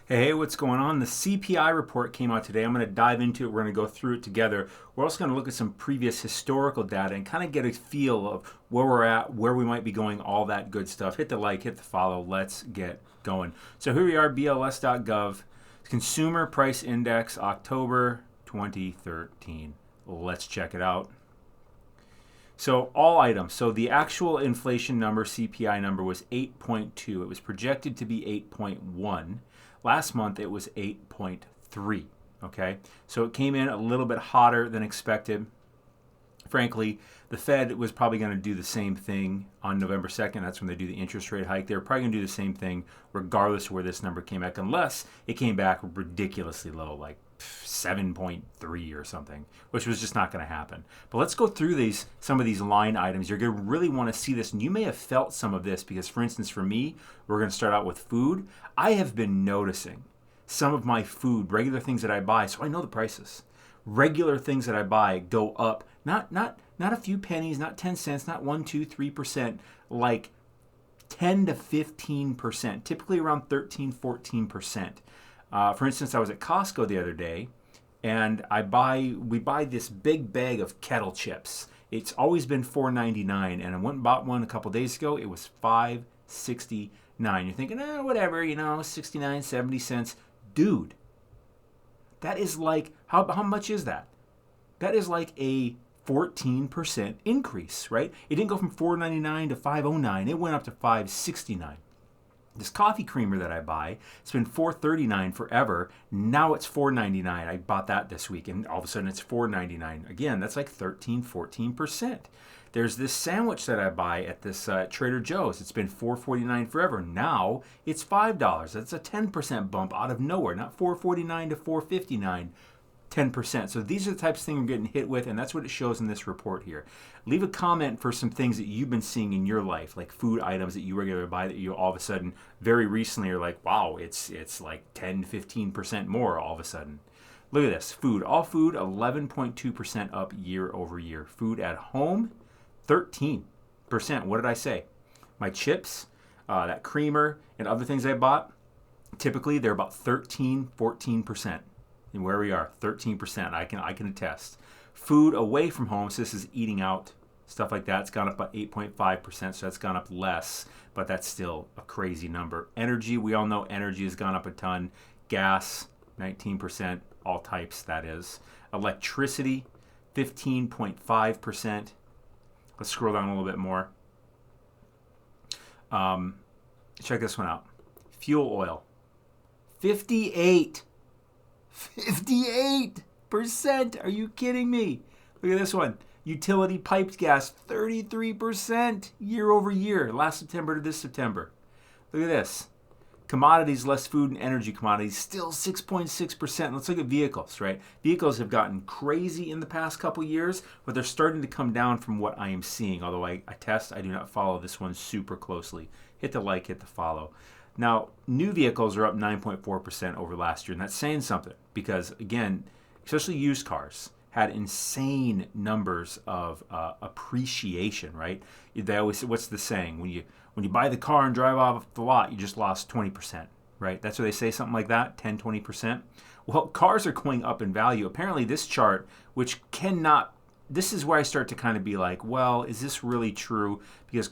Hey, what's going on? The CPI report came out today. I'm going to dive into it. We're going to go through it together. We're also going to look at some previous historical data and kind of get a feel of where we're at, where we might be going, all that good stuff. Hit the like, hit the follow. Let's get going. So here we are, BLS.gov, Consumer Price Index, October 2013. Let's check it out. So all items. So the actual inflation number, CPI number, was 8.2. It was projected to be 8.1. Last month it was 8.3. Okay, so it came in a little bit hotter than expected. Frankly, the Fed was probably going to do the same thing on November 2nd. That's when they do the interest rate hike. They're probably going to do the same thing regardless of where this number came back, unless it came back ridiculously low, like 7.3 or something, which was just not going to happen. But let's go through some of these line items. You're going to really want to see this, and you may have felt some of this because, for instance, for me, we're going to start out with food. I have been noticing some of my food, regular things that I buy, so I know the prices. Regular things that I buy go up, not a few pennies, not 10 cents, not 1, 2, 3%, like 10 to 15%, typically around 13, 14%. For instance, I was at Costco the other day, and we buy this big bag of kettle chips. It's always been $4.99, and I went and bought one a couple days ago. It was $5.69. You're thinking, whatever, 69, 70 cents. Dude, that is like, how much is that? That is like a 14% increase, right? It didn't go from $4.99 to $5.09. It went up to $5.69. This coffee creamer that I buy, it's been $4.39 forever. Now it's $4.99. I bought that this week, and all of a sudden it's $4.99. Again, that's like 13, 14%. There's this sandwich that I buy at this Trader Joe's. It's been $4.49 forever. Now it's $5. That's a 10% bump out of nowhere. Not $4.49 to $4.59. 10%. So these are the types of things we're getting hit with, and that's what it shows in this report here. Leave a comment for some things that you've been seeing in your life, like food items that you regularly buy that you all of a sudden, very recently, are like, wow, it's like 10, 15% more all of a sudden. Look at this. Food. All food, 11.2% up year over year. Food at home, 13%. What did I say? My chips, that creamer, and other things I bought, typically they're about 13, 14%. And where we are, 13%. I can attest. Food away from home, so this is eating out, stuff like that. It's gone up about 8.5%, so that's gone up less, but that's still a crazy number. Energy, we all know energy has gone up a ton. Gas, 19%, all types, that is. Electricity, 15.5%. Let's scroll down a little bit more. Check this one out. Fuel oil, 58%. Are you kidding me? Look at this one. Utility piped gas, 33% year over year, last September to this September. Look at this. Commodities, less food and energy commodities, still 6.6%. Let's look at vehicles, right? Vehicles have gotten crazy in the past couple years, but they're starting to come down from what I am seeing. Although I do not follow this one super closely. Hit the like, hit the follow. Now, new vehicles are up 9.4% over last year, and that's saying something because, again, especially used cars had insane numbers of appreciation, right? They always, what's the saying? When you buy the car and drive off the lot, you just lost 20%, right? That's what they say, something like that, 10, 20%. Well, cars are going up in value. Apparently, this chart, which cannot, this is where I start to kind of be like, well, is this really true? Because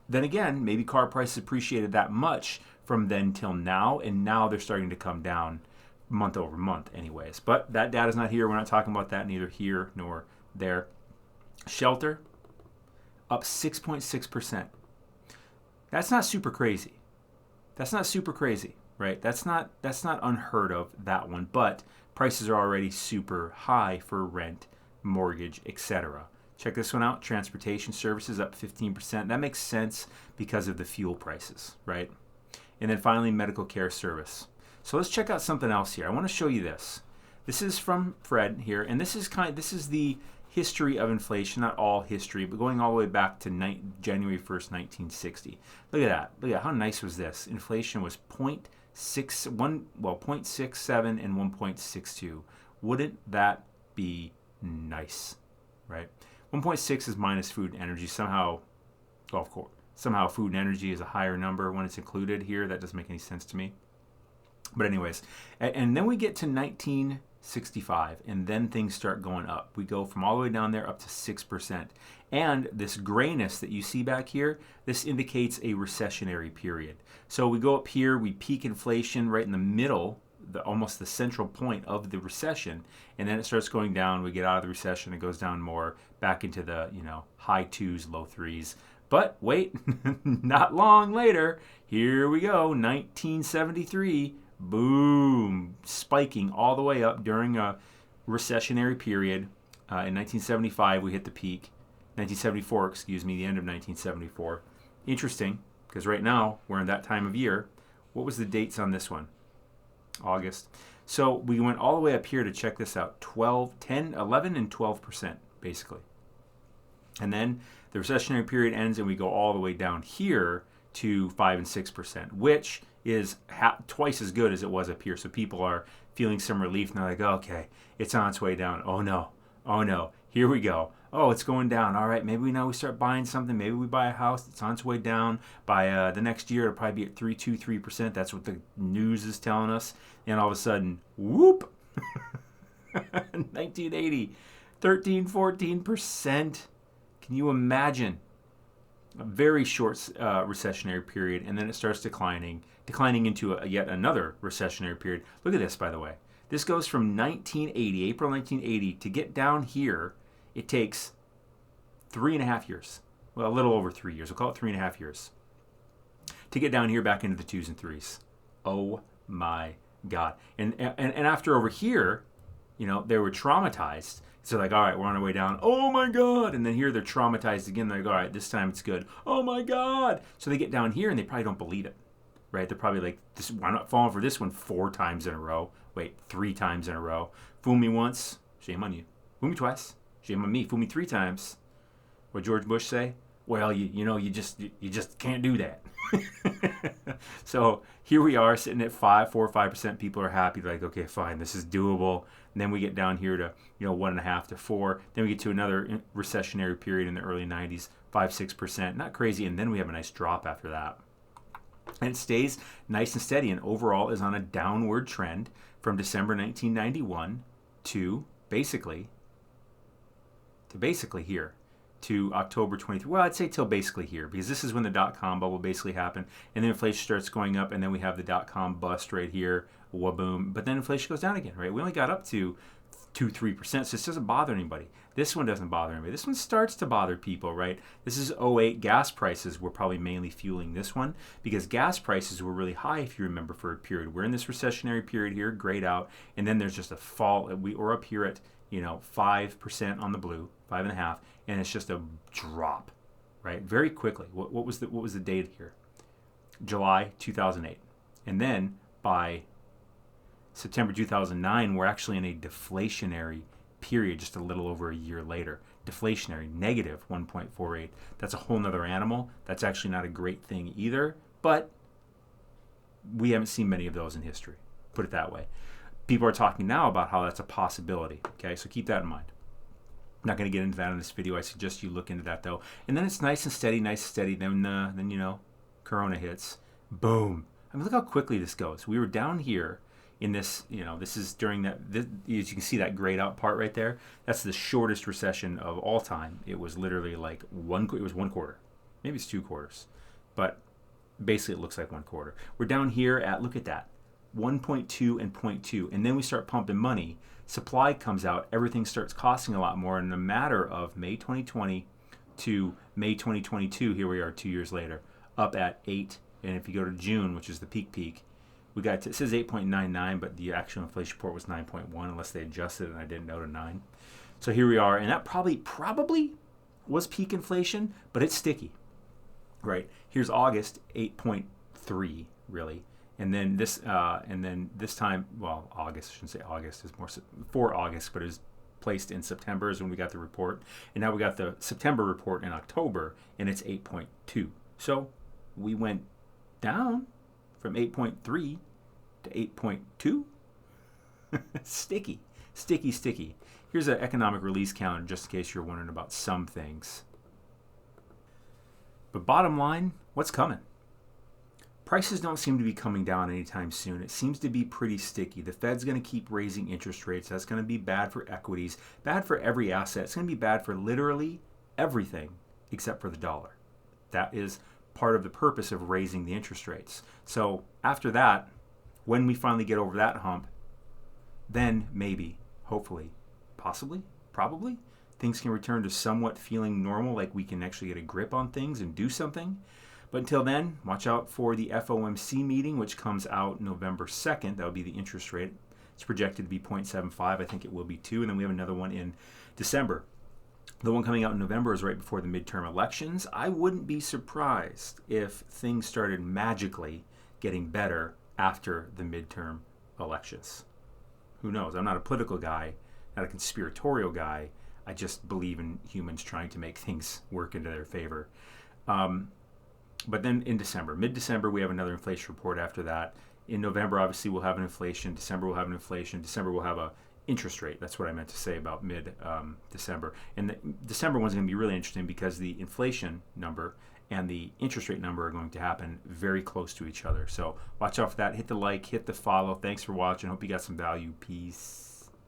then again, maybe car prices appreciated that much from then till now, and now they're starting to come down month over month anyways. But that data's not here. We're not talking about that, neither here nor there. Shelter, up 6.6%. That's not super crazy. Right? That's not unheard of, that one. But prices are already super high for rent, mortgage, etc. Check this one out. Transportation services up 15%. That makes sense because of the fuel prices, right? And then finally, medical care service. So let's check out something else here. I want to show you this. This is from Fred here, and this is the history of inflation, not all history, but going all the way back to January 1st, 1960. Look at that. Look at how nice was this. Inflation was 0.67 and 1.62. Wouldn't that be nice, right? 1.6 is minus food and energy. Somehow, well, of course, somehow food and energy is a higher number when it's included here. That doesn't make any sense to me. But anyways, and then we get to 1965, and then things start going up. We go from all the way down there up to 6%. And this grayness that you see back here, this indicates a recessionary period. So we go up here, we peak inflation right in the middle, almost the central point of the recession, and then it starts going down. We get out of the recession, it goes down more, back into the high 2s, low 3s. But wait, not long later, here we go, 1973, boom, spiking all the way up during a recessionary period. In 1975, we hit the peak. 1974, excuse me, the end of 1974. Interesting, because right now we're in that time of year. What was the dates on this one? August. So we went all the way up here to check this out. 12, 10, 11, and 12%, basically. And then the recessionary period ends and we go all the way down here to 5 and 6%, which is twice as good as it was up here. So people are feeling some relief and they're like, okay, it's on its way down. Oh no, here we go. Oh, it's going down. All right, maybe now we start buying something. Maybe we buy a house. It's on its way down. By the next year, it'll probably be at 3%. That's what the news is telling us. And all of a sudden, whoop, 1980, 13, 14%. Can you imagine? A very short recessionary period, and then it starts declining into yet another recessionary period. Look at this, by the way. This goes from 1980, April 1980, to get down here. It takes 3.5 years. Well, a little over 3 years. We'll call it 3.5 years to get down here back into the 2s and 3s. Oh my God. And after over here, they were traumatized. So like, all right, we're on our way down. Oh my God. And then here they're traumatized again. They're like, all right, this time it's good. Oh my God. So they get down here and they probably don't believe it, right? They're probably like, why not falling for this one 4 times in a row? Wait, 3 times in a row. Fool me once, shame on you. Fool me twice, shame on me. Fool me 3 times. What George Bush say? Well, you just can't do that. So here we are sitting at 4 or 5%. People are happy. They're like, okay, fine, this is doable. And then we get down here to 1.5 to 4. Then we get to another recessionary period in the early 90s, 5-6%. Not crazy. And then we have a nice drop after that. And it stays nice and steady, and overall is on a downward trend from December 1991 to basically here. To October 23. Well, I'd say till basically here, because this is when the dot-com bubble basically happened, and then inflation starts going up, and then we have the dot-com bust right here, waboom. But then inflation goes down again, right? We only got up to 2-3%, so this doesn't bother anybody. This one doesn't bother anybody. This one starts to bother people, right? This is 08. Gas prices were probably mainly fueling this one, because gas prices were really high, if you remember, for a period. We're in this recessionary period here, grayed out, and then there's just a fall. We're up here at 5% on the blue, 5.5%, and it's just a drop, right? Very quickly. What was the date here? July 2008, and then by September 2009, we're actually in a deflationary period, just a little over a year later. Deflationary, negative 1.48. That's a whole nother animal. That's actually not a great thing either, but we haven't seen many of those in history, put it that way. People are talking now about how that's a possibility. Okay, so keep that in mind. I'm not going to get into that in this video. I suggest you look into that though. And then it's nice and steady. Then Corona hits. Boom. I mean, look how quickly this goes. We were down here in this. This is during that. As you can see that grayed out part right there. That's the shortest recession of all time. It was literally like It was 1 quarter. Maybe it's 2 quarters, but basically it looks like 1 quarter. We're down here at, look at that, 1.2 and 0.2, and then we start pumping money. Supply comes out, everything starts costing a lot more. In a matter of May 2020 to May 2022, here we are 2 years later, up at 8. And if you go to June, which is the peak, we got it says 8.99, but the actual inflation report was 9.1, unless they adjusted and I didn't know to 9. So here we are, and that probably was peak inflation, but it's sticky, right? Here's August, 8.3 really. And then this time, well, August, I shouldn't say August, is more for August, but it was placed in September is when we got the report. And now we got the September report in October, and it's 8.2. So we went down from 8.3 to 8.2. Sticky. Here's an economic release counter, just in case you're wondering about some things. But bottom line, what's coming? prices don't seem to be coming down anytime soon. It seems to be pretty sticky. The Fed's going to keep raising interest rates. That's going to be bad for equities, bad for every asset. It's going to be bad for literally everything except for the dollar. That is part of the purpose of raising the interest rates. So after that, when we finally get over that hump, then maybe, hopefully, possibly, probably, things can return to somewhat feeling normal, like we can actually get a grip on things and do something. But until then, watch out for the FOMC meeting, which comes out November 2nd. That will be the interest rate. It's projected to be 0.75. I think it will be 2. And then we have another one in December. The one coming out in November is right before the midterm elections. I wouldn't be surprised if things started magically getting better after the midterm elections. Who knows? I'm not a political guy, not a conspiratorial guy. I just believe in humans trying to make things work into their favor. But then in December, mid-December, we have another inflation report after that. In November, obviously, we'll have an inflation. December, we'll have an inflation. December, we'll have a interest rate. That's what I meant to say about mid-December. And the December one's going to be really interesting because the inflation number and the interest rate number are going to happen very close to each other. So watch out for that. Hit the like, hit the follow. Thanks for watching. Hope you got some value. Peace.